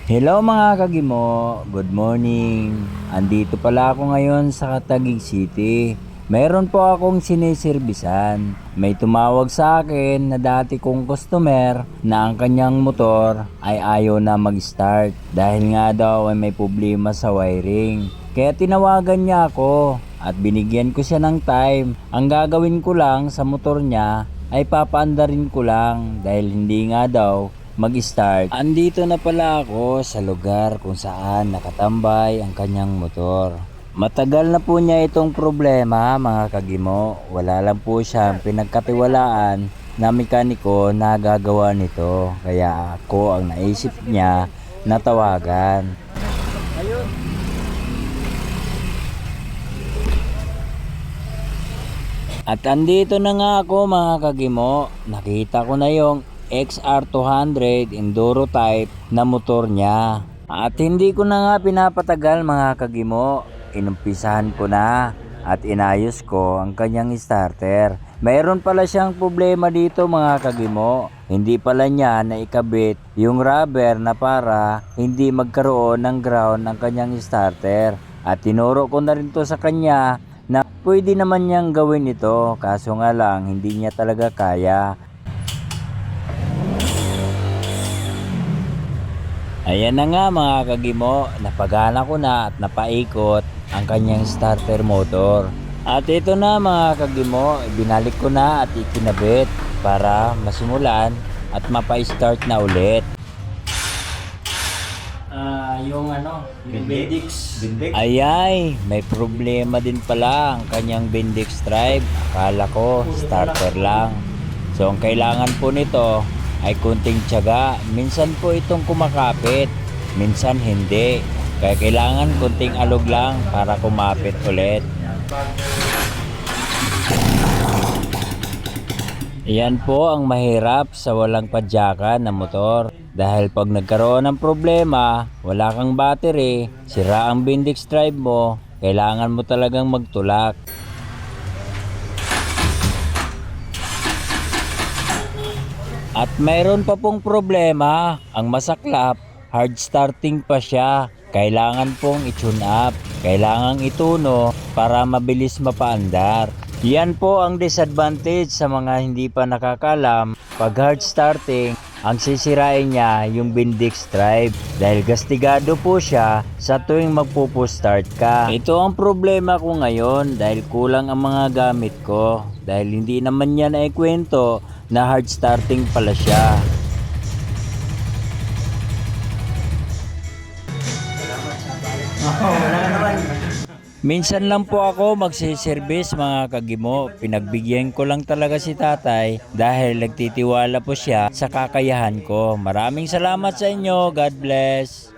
Hello mga kagimo, good morning. Andito pala ako ngayon sa Taguig City. Meron po akong siniservisan. May tumawag sa akin na dati kong customer na ang kanyang motor ay ayaw na mag-start dahil nga daw ay may problema sa wiring. Kaya tinawagan niya ako at binigyan ko siya ng time. Ang gagawin ko lang sa motor niya ay papaandarin ko lang dahil hindi nga daw mag-start. Andito na pala ako sa lugar kung saan nakatambay ang kanyang motor. Matagal na po niya itong problema mga kagimo. Wala lang po siyang pinagkatiwalaan na mekaniko na gagawa nito. Kaya ako ang naisip niya na tawagan. Ayun. At andito na nga ako mga kagimo. Nakita ko na yung XR200 Enduro type na motor niya. At hindi ko na nga pinapatagal mga kagimo. Inumpisahan ko na at inayos ko ang kanyang starter. Mayroon pala siyang problema dito mga kagimo. Hindi pala niya naikabit yung rubber na para hindi magkaroon ng ground ang kanyang starter. At tinuro ko na rin to sa kanya na pwede naman niyang gawin ito. Kaso nga lang hindi niya talaga kaya. Ayan na nga mga kagimo, napagana ko na at napaikot ang kanyang starter motor. At ito na mga kagimo, binalik ko na at ikinabit para masimulan at mapa-start na ulit. Yung Bendix. Ayay, may problema din pala ang kanyang Bendix drive. Akala ko starter lang. So ang kailangan po nito ay kunting tiyaga. Minsan po itong kumakapit, minsan hindi. Kaya kailangan kunting alog lang para kumapit ulit. Iyan po ang mahirap sa walang padyakan na motor. Dahil pag nagkaroon ng problema, wala kang battery, sira ang Bendix drive mo, kailangan mo talagang magtulak. At mayroon pa pong problema, ang masaklap, hard starting pa siya. Kailangan pong i-tune up, kailangan ituno para mabilis mapaandar. Yan po ang disadvantage sa mga hindi pa nakakalam. Pag hard starting, ang sisirain niya yung Bendix drive dahil gastigado po siya sa tuwing magpupo-start ka. Ito ang problema ko ngayon dahil kulang ang mga gamit ko dahil hindi naman niya naikwento na hard starting pala siya. Minsan lang po ako magsiservice mga kagimo. Pinagbigyan ko lang talaga si tatay dahil nagtitiwala po siya sa kakayahan ko. Maraming salamat sa inyo. God bless.